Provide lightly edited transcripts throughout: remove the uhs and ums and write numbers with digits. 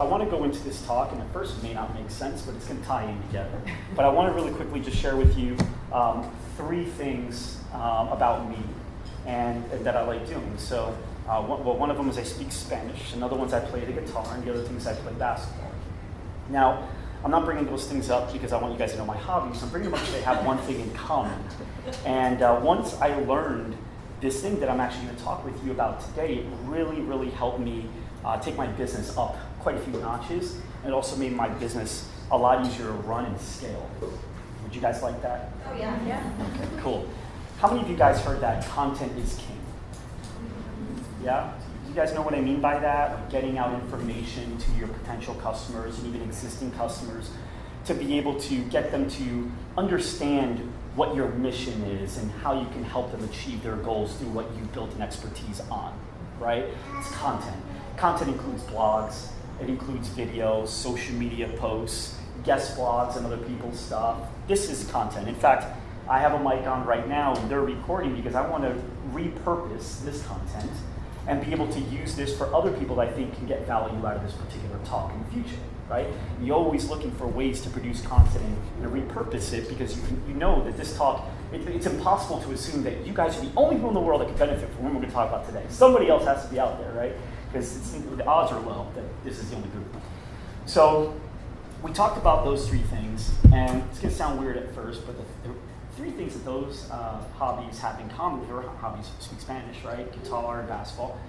I want to go into this talk, and at first it may not make sense, but it's going to tie in together. But I want to really quickly just share with you three things about me and that I like doing. So one of them is I speak Spanish, another one is I play the guitar, and the other thing is I play basketball. Now, I'm not bringing those things up because I want you guys to know my hobbies. I'm bringing them up because they have one thing in common. And once I learned this thing that I'm actually going to talk with you about today, it really, really helped me take my business up quite a few notches, and it also made my business a lot easier to run and scale. Would you guys like that? Oh, yeah. Okay, cool. How many of you guys heard that content is king? Yeah? You guys know what I mean by that? Like getting out information to your potential customers and even existing customers to be able to get them to understand what your mission is and how you can help them achieve their goals through what you've built an expertise on, right? It's content. Content includes blogs, it includes videos, social media posts, guest blogs and other people's stuff. This is content. In fact, I have a mic on right now and they're recording because I want to repurpose this content and be able to use this for other people that I think can get value out of this particular talk in the future, right? You're always looking for ways to produce content and repurpose it because you know that this talk, it's impossible to assume that you guys are the only people in the world that can benefit from what we're going to talk about today. Somebody else has to be out there, right? Because the odds are low that this is the only group. So we talked about those three things, and it's going to sound weird at first, but the three things that those hobbies have in common, their hobbies speak Spanish, right? Guitar and basketball.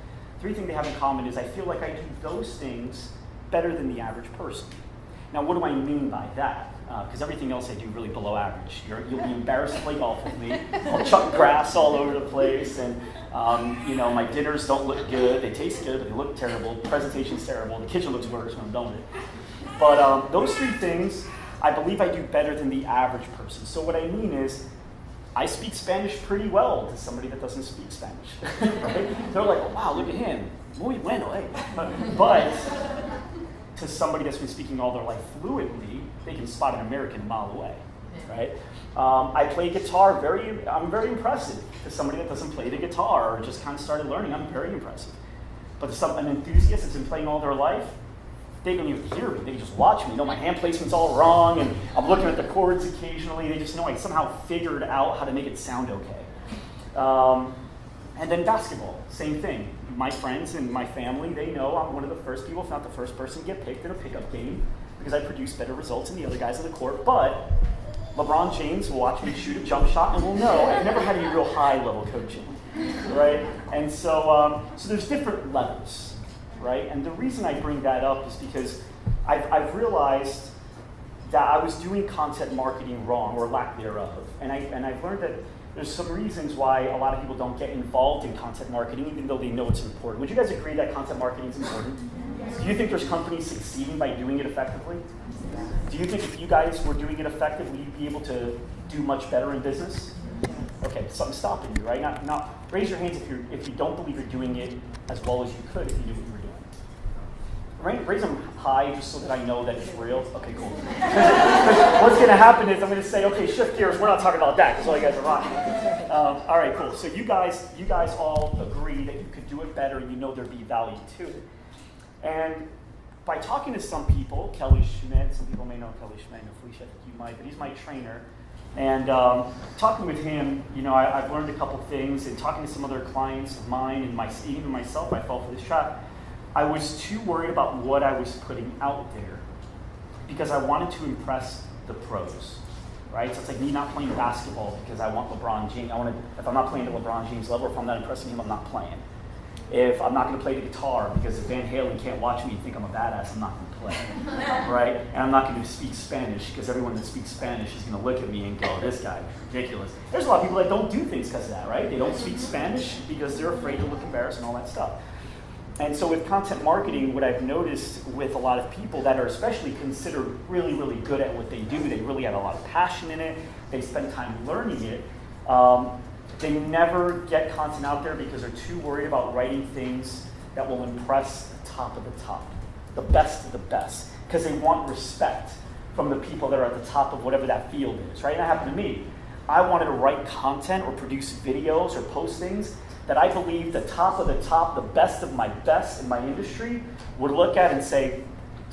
Three things they have in common is I feel like I do those things better than the average person. Now, what do I mean by that? Because everything else I do really below average. You'll be embarrassed to play golf with me. I'll chuck grass all over the place, and my dinners don't look good. They taste good, but they look terrible. The presentation's terrible. The kitchen looks worse when I'm done with it. But those three things, I believe I do better than the average person. So what I mean is, I speak Spanish pretty well to somebody that doesn't speak Spanish. Right? They're like, oh, wow, look at him. Muy bueno, eh? But to somebody that's been speaking all their life fluently, they can spot an American a mile away, right? I play guitar I'm very impressive. To somebody that doesn't play the guitar or just kind of started learning, I'm very impressive. But to an enthusiast that's been playing all their life, they don't even hear me, they just watch me. You know, my hand placement's all wrong, and I'm looking at the chords occasionally. They just know I somehow figured out how to make it sound okay. And then basketball, same thing. My friends and my family, they know I'm one of the first people, if not the first person to get picked in a pickup game because I produce better results than the other guys on the court. But LeBron James will watch me shoot a jump shot and will know I've never had any real high-level coaching, right? And so there's different levels, right? And the reason I bring that up is because I've realized that I was doing content marketing wrong or lack thereof. And I've learned that there's some reasons why a lot of people don't get involved in content marketing, even though they know it's important. Would you guys agree that content marketing is important? Do you think there's companies succeeding by doing it effectively? Do you think if you guys were doing it effectively, you'd be able to do much better in business? Okay, something's stopping you, right? Not raise your hands if you don't believe you're doing it as well as you could if you knew what you were doing. Raise them high just so that I know that it's real. Okay, cool. What's going to happen is I'm going to say, okay, shift gears. We're not talking about that because all you guys are wrong. All right, cool. So you guys all agree that you could do it better and you know there'd be value to it. And by talking to some people, Kelly Schmidt, some people may know Kelly Schmidt, no, Felicia, I think you might, but he's my trainer. And talking with him, I've learned a couple things, and talking to some other clients of mine and even myself, I fell for this trap. I was too worried about what I was putting out there because I wanted to impress the pros, right? So it's like me not playing basketball because I want LeBron James. If I'm not playing to LeBron James level, if I'm not impressing him, I'm not playing. If I'm not going to play the guitar because if Van Halen can't watch me and think I'm a badass, I'm not going to play, right? And I'm not going to speak Spanish because everyone that speaks Spanish is going to look at me and go, this guy, ridiculous. There's a lot of people that don't do things because of that, right? They don't speak Spanish because they're afraid to look embarrassed and all that stuff. And so with content marketing, what I've noticed with a lot of people that are especially considered really, really good at what they do, they really have a lot of passion in it, they spend time learning it, they never get content out there because they're too worried about writing things that will impress the top of the top, the best of the best, because they want respect from the people that are at the top of whatever that field is, right? And that happened to me. I wanted to write content or produce videos or post things that I believe the top of the top, the best of my best in my industry would look at and say,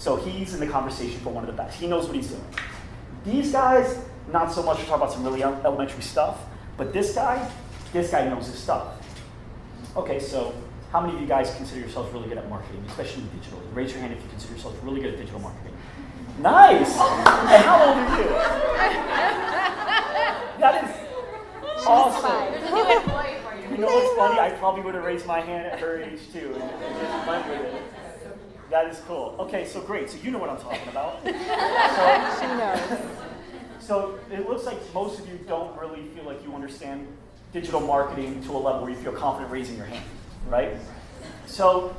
So he's in the conversation for one of the best. He knows what he's doing. These guys, not so much. We're talking about some really elementary stuff. But this guy knows his stuff. Okay, so how many of you guys consider yourselves really good at marketing, especially digital? Raise your hand if you consider yourselves really good at digital marketing. Nice! And how old are you? That is awesome. You know what's funny? I probably would have raised my hand at her age too and just went with it. That is cool. Okay, so great. So you know what I'm talking about. She knows. So it looks like most of you don't really feel like you understand digital marketing to a level where you feel confident raising your hand, right? So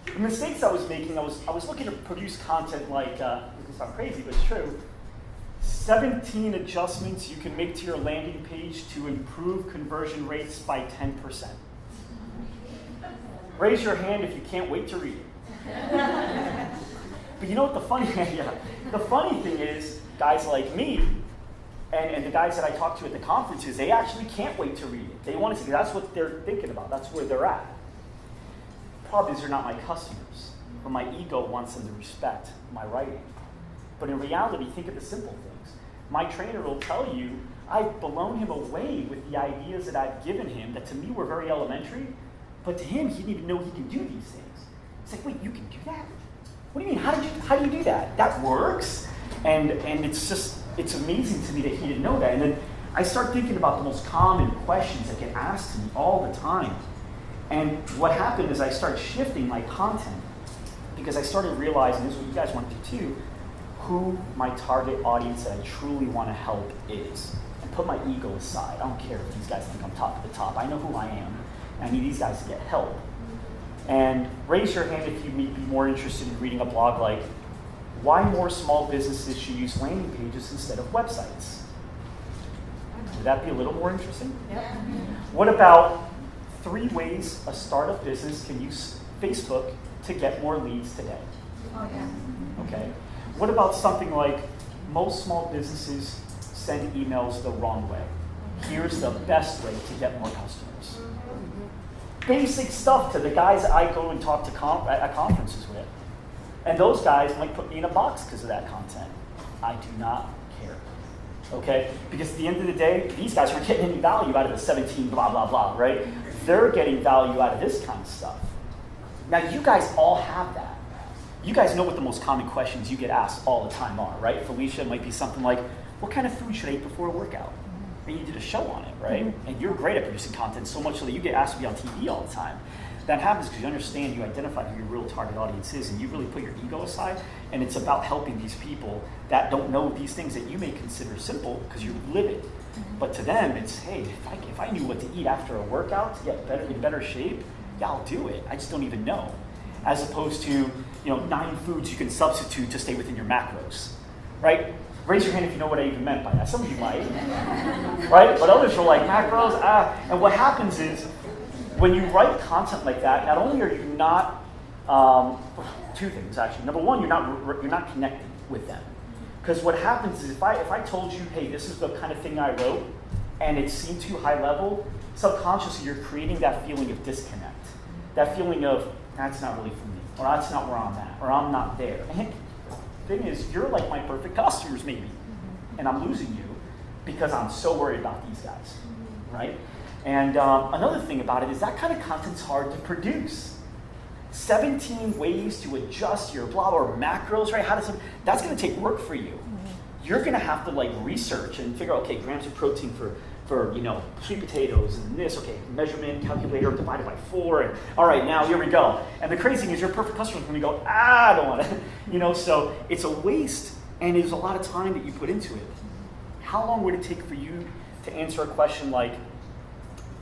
the mistakes I was making, I was looking to produce content like, it doesn't sound crazy, but it's true. 17 adjustments you can make to your landing page to improve conversion rates by 10%. Raise your hand if you can't wait to read it. But you know what the funny thing is, guys like me, and the guys that I talk to at the conferences, they actually can't wait to read it. They want to see, that's what they're thinking about. That's where they're at. The problem is they're not my customers, but my ego wants them to respect my writing. But in reality, think of the simple things. My trainer will tell you, I've blown him away with the ideas that I've given him that to me were very elementary, but to him, he didn't even know he could do these things. It's like, wait, you can do that? What do you mean? How do you do that? That works? And it's amazing to me that he didn't know that. And then I start thinking about the most common questions that get asked to me all the time. And what happened is I started shifting my content because I started realizing, this is what you guys want to do too, who my target audience that I truly want to help is. And put my ego aside. I don't care if these guys think I'm top of the top. I know who I am. And I need these guys to get help. And raise your hand if you may be more interested in reading a blog like, why more small businesses should use landing pages instead of websites? Would that be a little more interesting? Yep. What about 3 ways a startup business can use Facebook to get more leads today? Oh, yeah. Okay. What about something like, most small businesses send emails the wrong way. Here's the best way to get more customers. Basic stuff to the guys that I go and talk to at conferences with. And those guys might put me in a box because of that content. I do not care. Okay? Because at the end of the day, these guys aren't getting any value out of the 17 blah, blah, blah, right? They're getting value out of this kind of stuff. Now, you guys all have that. You guys know what the most common questions you get asked all the time are, right? Felicia, it might be something like, what kind of food should I eat before a workout? And you did a show on it, right? Mm-hmm. And you're great at producing content so much so that you get asked to be on TV all the time. That happens because you understand, you identify who your real target audience is, and you really put your ego aside, and it's about helping these people that don't know these things that you may consider simple because you live it. Mm-hmm. But to them, it's, hey, if I knew what to eat after a workout to get in better shape, yeah, I'll do it. I just don't even know. As opposed to, 9 foods you can substitute to stay within your macros, right? Raise your hand if you know what I even meant by that. Some of you might, right? But others are like, macros, And what happens is, when you write content like that, not only are you not, 2 things actually. Number one, you're not connecting with them. Because what happens is if I told you, hey, this is the kind of thing I wrote, and it seemed too high level, subconsciously you're creating that feeling of disconnect. That feeling of, that's not really for me, or that's not where I'm at, or I'm not there. And the thing is, you're like my perfect customers maybe, and I'm losing you because I'm so worried about these guys, right? And another thing about it is that kind of content's hard to produce. 17 ways to adjust your blah or macros, right? That's going to take work for you. You're going to have to research and figure out, okay, grams of protein for sweet potatoes and this, okay, measurement calculator divided by 4, and all right, now here we go. And the crazy thing is your perfect customer is going to go, I don't want to, so it's a waste, and there's a lot of time that you put into it. How long would it take for you to answer a question like,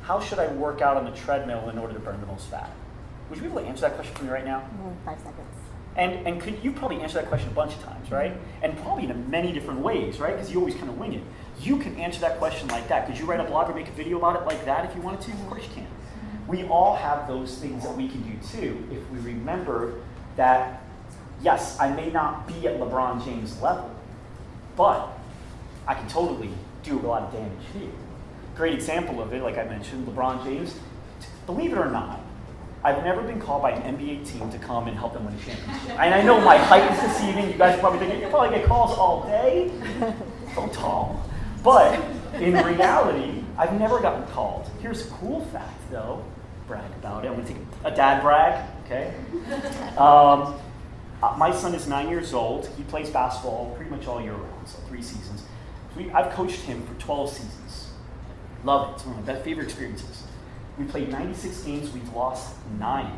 how should I work out on the treadmill in order to burn the most fat? Would you be able to answer that question for me right now? 5 seconds. And could you probably answer that question a bunch of times, right? And probably in many different ways, right? Because you always kind of wing it. You can answer that question like that. Could you write a blog or make a video about it like that if you wanted to? Of course you can. We all have those things that we can do too if we remember that, yes, I may not be at LeBron James' level, but I can totally do a lot of damage here. Great example of it, like I mentioned, LeBron James, believe it or not, I've never been called by an NBA team to come and help them win a championship. And I know my height is deceiving. You guys are probably thinking, you probably get calls all day. So tall. But in reality, I've never gotten called. Here's a cool fact, though. Brag about it. I'm going to take a dad brag, okay? My son is 9 years old. He plays basketball pretty much all year round, so 3 seasons. I've coached him for 12 seasons. Love it. It's one of my favorite experiences. We played 96 games. We've lost 9.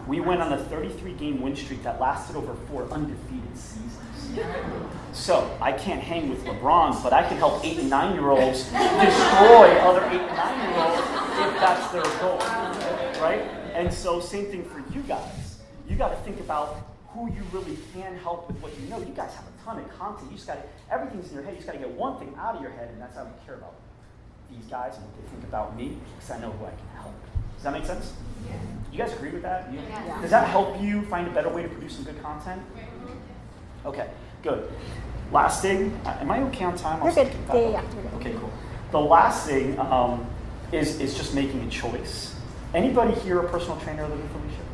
We went on a 33-game win streak that lasted over 4 undefeated seasons. So I can't hang with LeBron, but I can help 8 and 9-year-olds destroy other 8 and 9-year-olds if that's their goal, right? And so same thing for you guys. You got to think about who you really can help with what you know. You guys have a ton of content. You just got to, everything's in your head. You just got to get one thing out of your head, and that's how you care about these guys and what they think about me, because I know who I can help. Does that make sense? Yeah. You guys agree with that? Yeah. Does that help you find a better way to produce some good content? Okay, good. Last thing, am I okay on time? You're good. Yeah. Okay, cool. The last thing is just making a choice. Anybody here a personal trainer living with Felicia?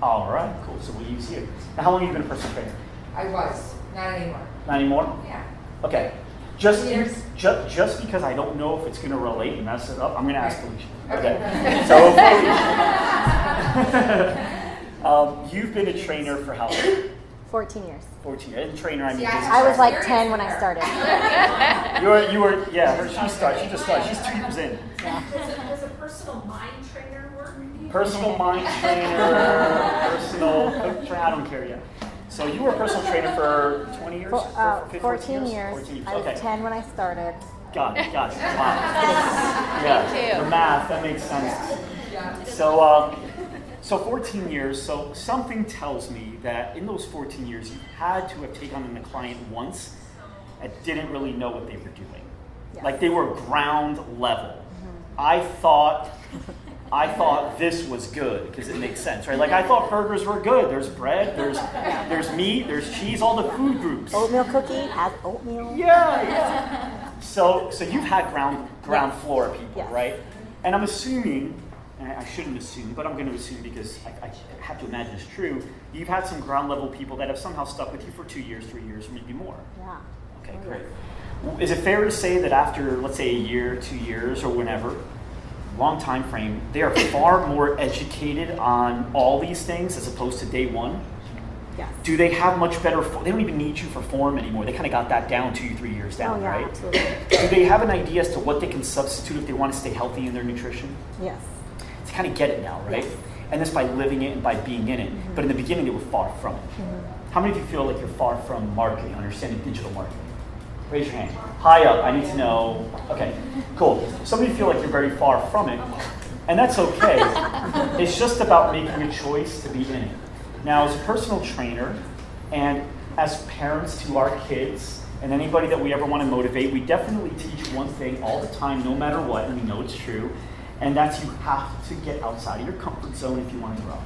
All right, cool. So we'll use you. Now, how long have you been a personal trainer? I was. Not anymore. Not anymore? Yeah. Okay. Just 2 years. just because I don't know if it's going to relate and mess it up, I'm going to ask Felicia. Okay. So, Felicia, you've been a trainer for how long? 14 years. 14 years. And trainer, I mean, See, business. I was like 10 when I started. You were, yeah. She just started. She's 2 years in. Yeah. Does a personal mind trainer work with you? Personal mind trainer, personal coach trainer. I don't care yet. So you were a personal trainer for 20 years? 14 years. 14 years. I was Okay. 10 when I started. Got it. Wow. Yeah. Me too. The math, that makes sense. Yeah. So 14 years, so something tells me that in those 14 years, you had to have taken on a client once and didn't really know what they were doing. Yes. Like they were ground level. Mm-hmm. I thought this was good because it makes sense, right? Like I thought burgers were good. There's bread, there's meat, there's cheese, all the food groups. Oatmeal cookie has oatmeal. Yeah. So you've had ground floor people, Yes. right? And I'm assuming, and I shouldn't assume, but I'm going to assume because I have to imagine it's true, you've had some ground level people that have somehow stuck with you for 2 years, 3 years, maybe more. Yeah. Okay, great. Is it fair to say that after, let's say, a year, 2 years, or whenever, long time frame, they are far more educated on all these things as opposed to day one? Yes. Do they have much better, they don't even need you for form anymore. They kind of got that down 2 or 3 years down, Oh, yeah, right? absolutely. Do they have an idea as to what they can substitute if they want to stay healthy in their nutrition? Yes. They kind of get it now, right? Yes. And that's by living it and by being in it. Mm-hmm. But in the beginning, they were far from it. How many of you feel like you're far from marketing, understanding digital marketing? Raise your hand. High up, I need to know. Okay, cool. Some of you feel like you're very far from it, and that's okay. It's just about making a choice to be in it. Now, as a personal trainer, and as parents to our kids, and anybody that we ever want to motivate, we definitely teach one thing all the time, no matter what, and we know it's true, and that's you have to get outside of your comfort zone if you want to grow.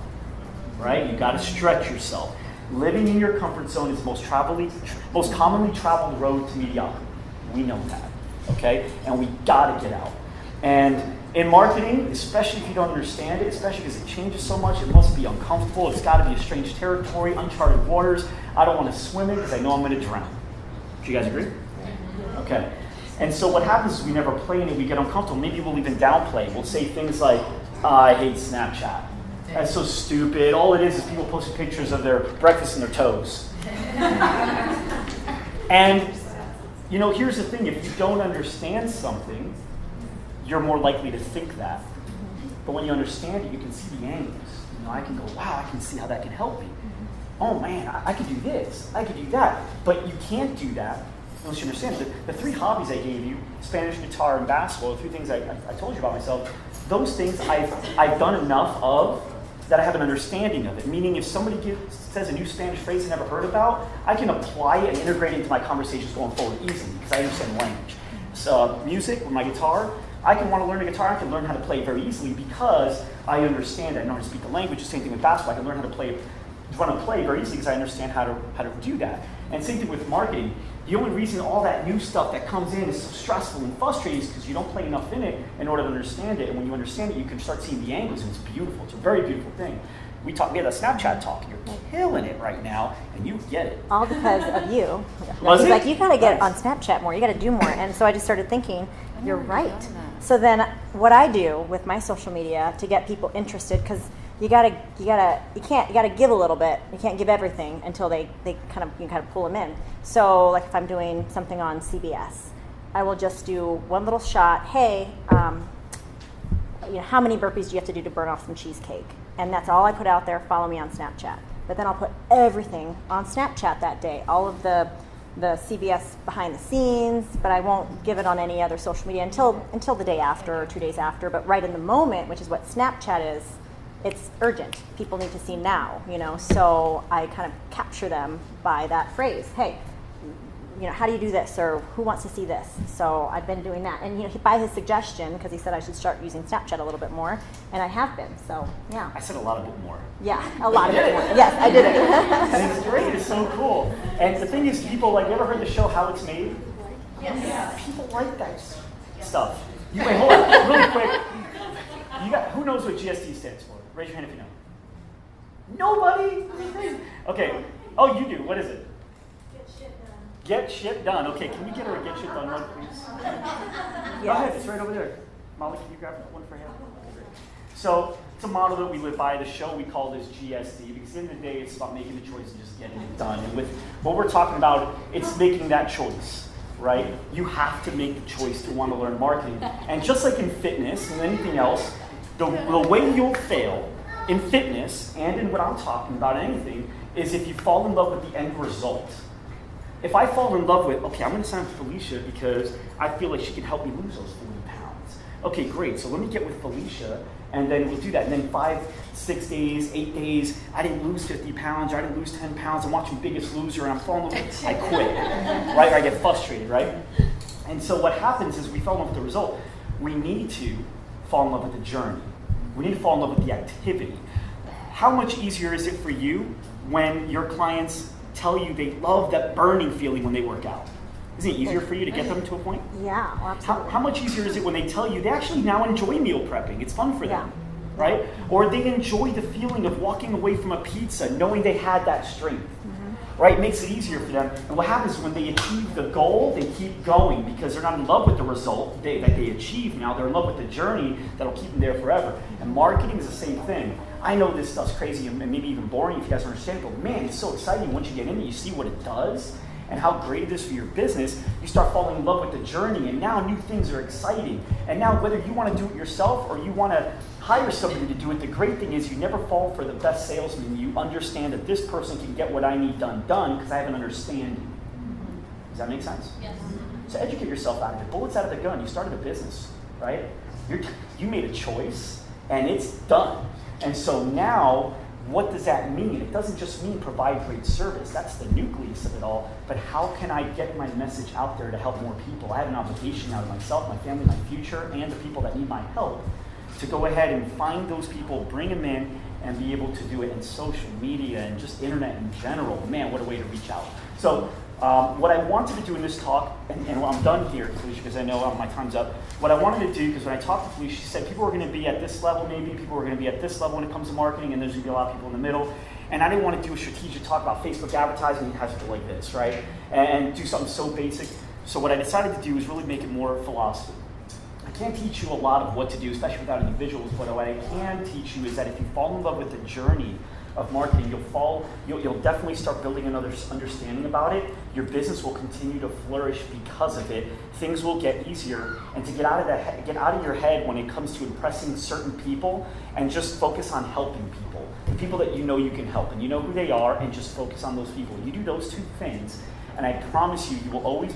Right? You got to stretch yourself. Living in your comfort zone is the most commonly traveled road to mediocrity. We know that, okay? And we got to get out. And in marketing, especially if you don't understand it, especially because it changes so much, it must be uncomfortable. It's got to be a strange territory, uncharted waters. I don't want to swim in because I know I'm going to drown. Do you guys agree? Okay. And so what happens is we never play in it, we get uncomfortable. Maybe we'll even downplay. We'll say things like, I hate Snapchat. That's so stupid. All it is people posting pictures of their breakfast and their toes. And, you know, here's the thing. If you don't understand something, you're more likely to think that. But when you understand it, you can see the angles. You know, I can go, wow, I can see how that can help me. Oh, man, I could do this. I could do that. But you can't do that unless you understand it. The 3 hobbies I gave you, Spanish, guitar, and basketball, the 3 things I told you about myself, those things I've done enough of that I have an understanding of it. Meaning if somebody says a new Spanish phrase I never heard about, I can apply it and integrate it into my conversations going forward easily because I understand the language. So music with my guitar, I can want to learn a guitar, I can learn how to play it very easily because I understand it. I know how to speak the language. The same thing with basketball, I can learn how to play run a play very easily because I understand how to do that. And same thing with marketing. The only reason all that new stuff that comes in is so stressful and frustrating is because you don't play enough in it in order to understand it. And when you understand it, you can start seeing the angles, and it's beautiful. It's a very beautiful thing. We had a Snapchat talk. You're killing it right now, and you get it. All because of you. Was He's it? like, you got to get Nice. on Snapchat more. You got to do more. And so I just started thinking, you're right. So then what I do with my social media to get people interested, because you gotta give a little bit. You can't give everything until you kind of pull them in. So like if I'm doing something on CBS, I will just do one little shot. Hey, how many burpees do you have to do to burn off some cheesecake? And that's all I put out there. Follow me on Snapchat. But then I'll put everything on Snapchat that day. All of the CBS behind the scenes, but I won't give it on any other social media until the day after or 2 days after. But right in the moment, which is what Snapchat is, it's urgent. People need to see now, So I kind of capture them by that phrase. Hey, how do you do this? Or who wants to see this? So I've been doing that. And, by his suggestion, because he said I should start using Snapchat a little bit more, and I have been. So, yeah. I said a lot of it more. Yeah, a lot of it more. Yes, I did it. And it's great. It's so cool. And the thing is, people, you ever heard the show How It's Made? Yes. People like that stuff. Wait, hold on. Really quick. Who knows what GSD stands for? Raise your hand if you know. Nobody? Okay. Oh, you do. What is it? Get shit done. Get shit done. Okay, can we get her a get shit done one, please? Go ahead. It's right over there. Molly, can you grab one for him? Okay, great. So it's a model that we live by. The show we call this GSD because at the end of the day, it's about making the choice and just getting it done. And with what we're talking about, it's making that choice, right? You have to make the choice to want to learn marketing. And just like in fitness and anything else, the way you'll fail in fitness and in what I'm talking about, anything, is if you fall in love with the end result. If I fall in love with, okay, I'm going to sign with Felicia because I feel like she can help me lose those 40 pounds. Okay, great. So let me get with Felicia, and then we'll do that. And then 5, 6 days, 8 days, I didn't lose 50 pounds, or I didn't lose 10 pounds. I'm watching Biggest Loser, and I'm falling in love with it. I quit, right? Or I get frustrated, right? And so what happens is we fall in love with the result. We need to fall in love with the journey. We need to fall in love with the activity. How much easier is it for you when your clients tell you they love that burning feeling when they work out? Isn't it easier for you to get them to a point? Yeah, well, absolutely. How much easier is it when they tell you they actually now enjoy meal prepping? It's fun for them, right? Or they enjoy the feeling of walking away from a pizza knowing they had that strength, right? It makes it easier for them. And what happens is when they achieve the goal, they keep going because they're not in love with the result that they achieve now. They're in love with the journey that'll keep them there forever. And marketing is the same thing. I know this stuff's crazy and maybe even boring if you guys understand it, but man, it's so exciting once you get in it, you see what it does and how great it is for your business. You start falling in love with the journey, and now new things are exciting. And now whether you want to do it yourself or you want to hire somebody to do it, the great thing is you never fall for the best salesman. You understand that this person can get what I need done because I have an understanding. Does that make sense? Yes. So educate yourself out of it. Bullets out of the gun. You started a business, right? You made a choice, and it's done. And so now, what does that mean? It doesn't just mean provide great service. That's the nucleus of it all. But how can I get my message out there to help more people? I have an obligation now to myself, my family, my future, and the people that need my help to go ahead and find those people, bring them in, and be able to do it in social media and just internet in general. Man, what a way to reach out. So what I wanted to do in this talk, and I'm done here, Felicia, because I know my time's up. What I wanted to do, because when I talked to Felicia, she said people are going to be at this level maybe, people are going to be at this level when it comes to marketing, and there's going to be a lot of people in the middle. And I didn't want to do a strategic talk about Facebook advertising. It has to go like this, right? And do something so basic. So what I decided to do is really make it more philosophy. I can't teach you a lot of what to do, especially without any visuals, but what I can teach you is that if you fall in love with the journey of marketing, you'll definitely start building another understanding about it. Your business will continue to flourish because of it. Things will get easier, and to get out of your head when it comes to impressing certain people, and just focus on helping people, the people that you know you can help, and you know who they are, and just focus on those people. You do those two things, and I promise you, you will always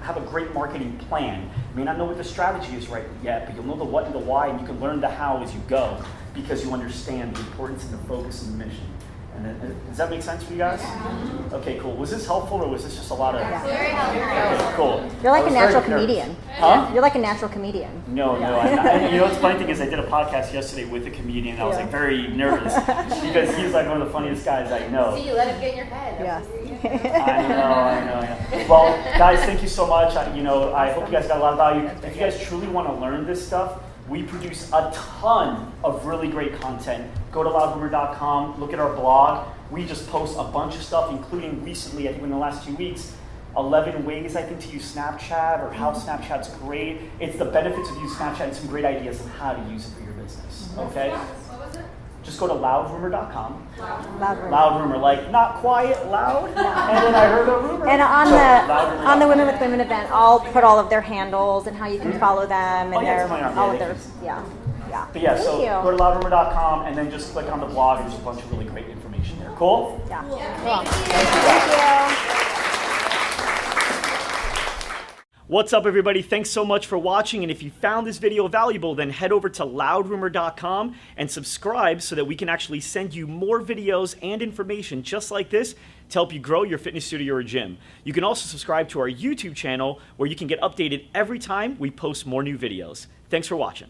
have a great marketing plan. You may not know what the strategy is right yet, but you'll know the what and the why, and you can learn the how as you go, because you understand the importance and the focus and the mission. And then, does that make sense for you guys? Okay, cool. Was this helpful or was this just a lot of? Yeah. Okay, cool. You're like I a was natural very nervous. comedian. Huh? You're like a natural comedian. No, I'm not. And you know what's the funny thing is I did a podcast yesterday with a comedian. I was like very nervous because he's like one of the funniest guys I know. See, you let him get in your head. Yes. I know. Well, guys, thank you so much. I hope you guys got a lot of value. If you guys truly want to learn this stuff, we produce a ton of really great content. Go to loudrumor.com, look at our blog. We just post a bunch of stuff, including recently, I think in the last 2 weeks, 11 ways, I think, to use Snapchat or how Snapchat's great. It's the benefits of using Snapchat and some great ideas on how to use it for your business, okay? What was it? Just go to loudrumor.com. Loud rumor. Loud rumor, like not quiet, loud. And then I heard a rumor. And on So, the loudrumor.com. Women with Women event, I'll put all of their handles and how you can follow them and Oh, yeah, their it's on all our of their page. yeah. But yeah, Thank so you. go to loudrumor.com and then just click on the blog and there's a bunch of really great information there. Cool? Yeah. Thank you. Thank you. What's up, everybody? Thanks so much for watching. And if you found this video valuable, then head over to loudrumor.com and subscribe so that we can actually send you more videos and information just like this to help you grow your fitness studio or gym. You can also subscribe to our YouTube channel where you can get updated every time we post more new videos. Thanks for watching.